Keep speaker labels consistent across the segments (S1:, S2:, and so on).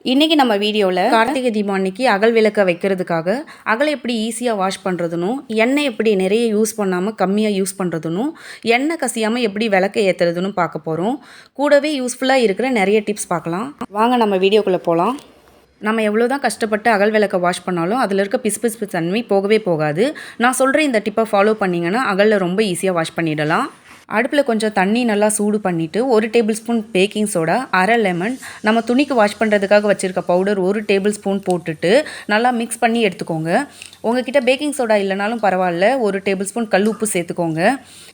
S1: இன்றைக்கி நம்ம வீடியோவில் கார்த்திகை தீபம் அன்னைக்கு அகல் விளக்க வைக்கிறதுக்காக அகலை எப்படி ஈஸியாக வாஷ் பண்ணுறதுனும் எண்ணெய் எப்படி நிறைய யூஸ் பண்ணாமல் கம்மியாக யூஸ் பண்ணுறதுனும் எண்ணெய் கசியாமல் எப்படி விளக்க ஏற்றுறதுன்னு பார்க்க போகிறோம். கூடவே யூஸ்ஃபுல்லாக இருக்கிற நிறைய டிப்ஸ் பார்க்கலாம். வாங்க நம்ம வீடியோக்குள்ளே போகலாம். நம்ம எவ்வளோ தான் கஷ்டப்பட்டு அகல் விளக்க வாஷ் பண்ணாலும் அதில் இருக்க பிசு தன்மை போகவே போகாது. நான் சொல்கிற இந்த டிப்பை ஃபாலோ பண்ணிங்கன்னா அகலில் ரொம்ப ஈஸியாக வாஷ் பண்ணிடலாம். அடுப்பில் கொஞ்சம் தண்ணி நல்லா சூடு பண்ணிவிட்டு 1 டேபிள் ஸ்பூன் பேக்கிங் சோடா, அரை லெமன், நம்ம துணிக்கு வாஷ் பண்ணுறதுக்காக வச்சுருக்க பவுடர் 1 டேபிள் ஸ்பூன் போட்டுட்டு நல்லா மிக்ஸ் பண்ணி எடுத்துக்கோங்க. உங்ககிட்ட பேக்கிங் சோடா இல்லைனாலும் பரவாயில்ல, 1 டேபிள் ஸ்பூன் கல் உப்பு சேர்த்துக்கோங்க.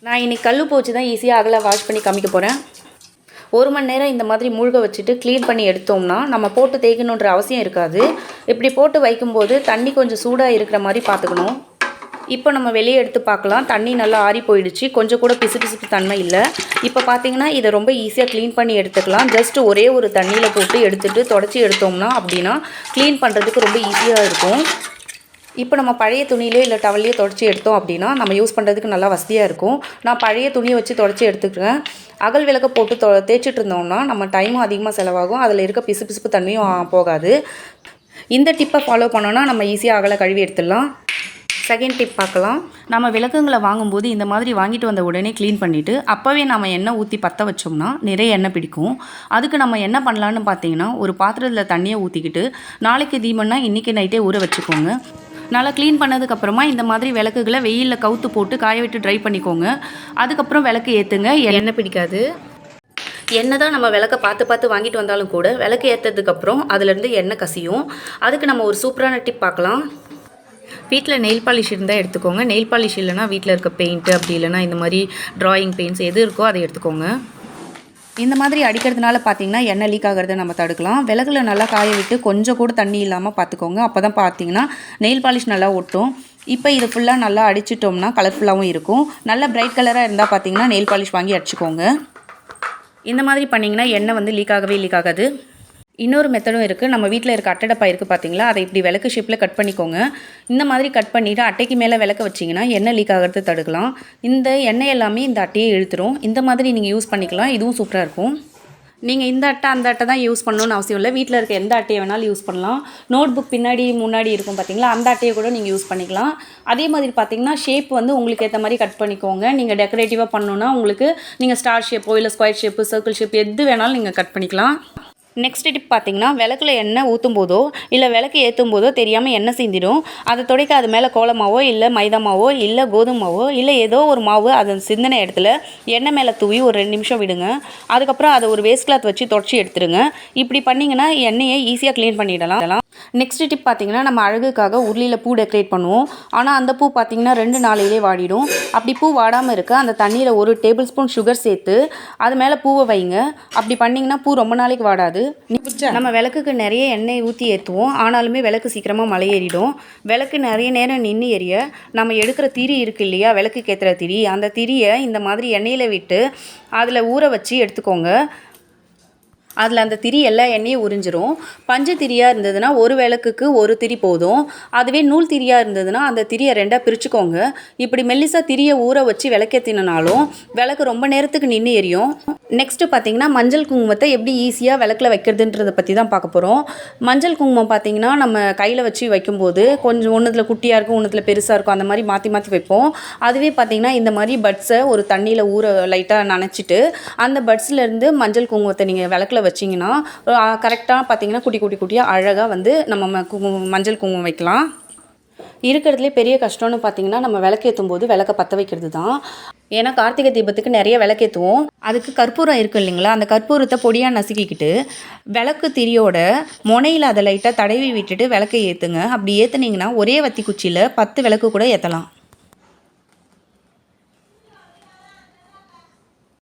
S1: நான் இன்றைக்கி கல் உப்பு வச்சு தான் ஈஸியாக அகல வாஷ் பண்ணி காமிக்க போகிறேன். 1 மணி நேரம் இந்த மாதிரி மூழ்க வச்சுட்டு க்ளீன் பண்ணி எடுத்தோம்னா நம்ம போட்டு தேய்க்கணுன்ற அவசியம் இருக்காது. இப்படி போட்டு வைக்கும்போது தண்ணி கொஞ்சம் சூடாக இருக்கிற மாதிரி பார்த்துக்கணும். இப்போ நம்ம வெளியே எடுத்து பார்க்கலாம். தண்ணி நல்லா ஆறி போயிடுச்சு, கொஞ்சம் கூட பிசு தன்மை இல்லை. இப்போ பார்த்தீங்கன்னா இதை ரொம்ப ஈஸியாக க்ளீன் பண்ணி எடுத்துக்கலாம். ஜஸ்ட் ஒரே ஒரு தண்ணியில் போட்டு எடுத்துகிட்டு தொடச்சி எடுத்தோம்னா அப்படின்னா க்ளீன் பண்ணுறதுக்கு ரொம்ப ஈஸியாக இருக்கும். இப்போ நம்ம பழைய துணியிலே இல்லை டவல்லையே தொடச்சி எடுத்தோம் அப்படின்னா நம்ம யூஸ் பண்ணுறதுக்கு நல்லா வசதியாக இருக்கும். நான் பழைய துணியை வச்சு தொடச்சி எடுத்துக்கிறேன். அகல் விளக்க போட்டு தேய்ச்சிட்டு இருந்தோம்னா நம்ம டைமும் அதிகமாக செலவாகும், அதில் இருக்க பிசு தன்மையும் போகாது. இந்த டிப்பை ஃபாலோ பண்ணோன்னா நம்ம ஈஸியாக அகலை கழுவி எடுத்துடலாம். செகண்ட் டிப் பார்க்கலாம். நம்ம விளக்குங்களை வாங்கும்போது இந்த மாதிரி வாங்கிட்டு வந்த உடனே க்ளீன் பண்ணிவிட்டு அப்போவே நம்ம எண்ணெய் ஊற்றி பற்ற வச்சோம்னா நிறைய எண்ணெய் பிடிக்கும். அதுக்கு நம்ம என்ன பண்ணலான்னு பார்த்தீங்கன்னா, ஒரு பாத்திரத்தில் தண்ணியை ஊற்றிக்கிட்டு நாளைக்கு தீபம்னா இன்றைக்கி நைட்டே ஊற வச்சுக்கோங்க. நல்லா க்ளீன் பண்ணதுக்கப்புறமா இந்த மாதிரி விளக்குகளை வெயிலில் கவுத்து போட்டு காய விட்டு ட்ரை பண்ணிக்கோங்க. அதுக்கப்புறம் விளக்கு ஏற்றுங்க, எண்ணெய் பிடிக்காது. எண்ணெய் தான் நம்ம விளக்க பார்த்து வாங்கிட்டு வந்தாலும் கூட விளக்கு ஏற்றதுக்கப்புறம் அதுலேருந்து எண்ணெய் கசியும். அதுக்கு நம்ம ஒரு சூப்பரான டிப் பார்க்கலாம். வீட்டில் நெயில் பாலிஷ் இருந்தால் எடுத்துக்கோங்க. நெயில் பாலிஷ் இல்லைனா வீட்டில் இருக்க பெயிண்ட்டு, அப்படி இல்லைனா இந்த மாதிரி ட்ராயிங் பெயிண்ட்ஸ் எது இருக்கோ அதை எடுத்துக்கோங்க. இந்த மாதிரி அடிக்கிறதுனால பார்த்திங்கன்னா எண்ணெய் லீக் ஆகிறத நம்ம தடுக்கலாம். விளக்குல நல்லா காய விட்டு கொஞ்சம் கூட தண்ணி இல்லாமல் பார்த்துக்கோங்க. அப்போ தான் பார்த்திங்கன்னா நெயில் பாலிஷ் நல்லா ஒட்டும். இப்போ இது ஃபுல்லாக நல்லா அடிச்சிட்டோம்னா கலர்ஃபுல்லாகவும் இருக்கும். நல்லா பிரைட் கலராக இருந்தால் பார்த்திங்கன்னா நெயில் பாலிஷ் வாங்கி அடிச்சுக்கோங்க. இந்த மாதிரி பண்ணிங்கன்னா எண்ணெய் லீக் ஆகாது. இன்னொரு மெத்தடும் இருக்குது. நம்ம வீட்டில் இருக்க அட்டை டப்பா இருக்குது பார்த்தீங்களா, அதை இப்படி விளக்கு ஷேப்பில் கட் பண்ணிக்கோங்க. இந்த மாதிரி கட் பண்ணிவிட்டு அட்டைக்கு மேலே விளக்க வச்சிங்கன்னா எண்ணெய் லீக் ஆகிறது தடுக்கலாம். இந்த எண்ணெய் எல்லாமே இந்த அட்டையை இழுத்துரும். இந்த மாதிரி நீங்கள் யூஸ் பண்ணிக்கலாம். இதுவும் சூப்பராக இருக்கும். நீங்கள் இந்த அட்டை அந்த அட்டை தான் யூஸ் பண்ணணும்னு அவசியம் இல்லை. வீட்டில் இருக்க எந்த அட்டையை வேணாலும் யூஸ் பண்ணலாம். நோட் புக் முன்னாடி இருக்கும் பார்த்தீங்களா, அந்த அட்டையை கூட நீங்கள் யூஸ் பண்ணிக்கலாம். அதே மாதிரி பார்த்தீங்கன்னா ஷேப் உங்களுக்கு ஏற்ற மாதிரி கட் பண்ணிக்கோங்க. நீங்கள் டெக்கரேட்டிவாக பண்ணணுன்னா உங்களுக்கு நீங்கள் ஸ்டார் ஷேப்போ இல்லை ஸ்கொயர் ஷேப்பு, சர்க்கிள் ஷேப் எது வேணாலும் நீங்கள் கட் பண்ணிக்கலாம். நெக்ஸ்ட் டிப் பார்த்திங்கன்னா, விளக்குல எண்ணெய் ஊற்றும் போதோ இல்லை விளக்கு ஏற்றும் போதோ தெரியாமல் எண்ணெய் சிந்திடும். அதை துடைக்க அது மேலே கோலமாவோ இல்லை மைதா மாவோ இல்லை கோதுமை மாவோ இல்லை ஏதோ ஒரு மாவு அது சிந்தின இடத்துல எண்ணெய் மேலே தூவி ஒரு 2 நிமிஷம் விடுங்க. அதுக்கப்புறம் அதை ஒரு வேஸ்ட் கிளாத் வச்சு தொடச்சி எடுத்துருங்க. இப்படி பண்ணிங்கன்னா எண்ணெயை ஈஸியாக க்ளீன் பண்ணிடலாம். நெக்ஸ்ட் டிப் பார்த்திங்கன்னா, நம்ம அழகுக்காக உருளியில் பூ டெக்கரேட் பண்ணுவோம். ஆனால் அந்த பூ பார்த்திங்கன்னா 2 நாளையிலே வாடிடும். அப்படி பூ வாடாமல் இருக்க அந்த தண்ணியில் 1 டேபிள் ஸ்பூன் சுகர் சேர்த்து அது மேலே பூவை வைங்க. அப்படி பண்ணிங்கன்னா பூ ரொம்ப நாளைக்கு வாடாது. நம்ம விளக்குக்கு நிறைய எண்ணெய் ஊற்றி ஏற்றுவோம், ஆனாலுமே விளக்கு சீக்கிரமாக மலையேறிடும். விளக்கு நிறைய நேரம் நின்று எரிய நம்ம எடுக்கிற திரி இருக்குது இல்லையா, விளக்குக்கு ஏற்றுற திரி, அந்த திரியை இந்த மாதிரி எண்ணெயில் விட்டு அதில் ஊற வச்சு எடுத்துக்கோங்க. அதில் அந்த திரி எல்லா எண்ணெயும் உறிஞ்சிரும். பஞ்சு திரியாக இருந்ததுன்னா ஒரு விளக்குக்கு ஒரு திரி போதும். அதுவே நூல் திரியாக இருந்ததுன்னா அந்த திரியை 2ஆக பிரிச்சுக்கோங்க. இப்படி மெல்லிசாக திரியை ஊற வச்சு விளக்கேற்றினாலும் விளக்கு ரொம்ப நேரத்துக்கு நின்று எரியும். நெக்ஸ்ட்டு பார்த்திங்கன்னா, மஞ்சள் குங்குமத்தை எப்படி ஈஸியாக விளக்கில் வைக்கிறதுன்றதை பற்றி தான் பார்க்க போகிறோம். மஞ்சள் குங்குமம் பார்த்திங்கன்னா நம்ம கையில் வச்சு வைக்கும்போது கொஞ்சம் ஒன்றுத்தில் குட்டியாக இருக்கும், ஒன்றுத்தில் பெருசாக இருக்கும், அந்த மாதிரி மாற்றி வைப்போம். அதுவே பார்த்திங்கன்னா இந்த மாதிரி பட்ஸை ஒரு தண்ணியில் லைட்டாக நனைச்சிட்டு அந்த பட்ஸ்லேருந்து மஞ்சள் குங்குமத்தை நீங்கள் விளக்கில் வச்சிங்கன்னா கரெக்டாக பார்த்திங்கன்னா குட்டியாக அழகாக நம்ம மஞ்சள் குங்குமம் வைக்கலாம். இருக்கிறதுலே பெரிய கஷ்டம்னு பார்த்திங்கன்னா நம்ம விளக்கேற்றும் போது விளக்க பற்ற வைக்கிறது தான். ஏன்னா கார்த்திகை தீபத்துக்கு நிறைய விளக்கேற்றுவோம். அதுக்கு கற்பூரம் இருக்குது இல்லைங்களா, அந்த கற்பூரத்தை பொடியாக நசுக்கிக்கிட்டு விளக்கு திரியோட முனையில் அதை லைட்டாக தடவி விட்டுட்டு விளக்கை ஏற்றுங்க. அப்படி ஏற்றுனீங்கன்னா ஒரே வத்தி குச்சியில் 10 விளக்கு கூட ஏற்றலாம்.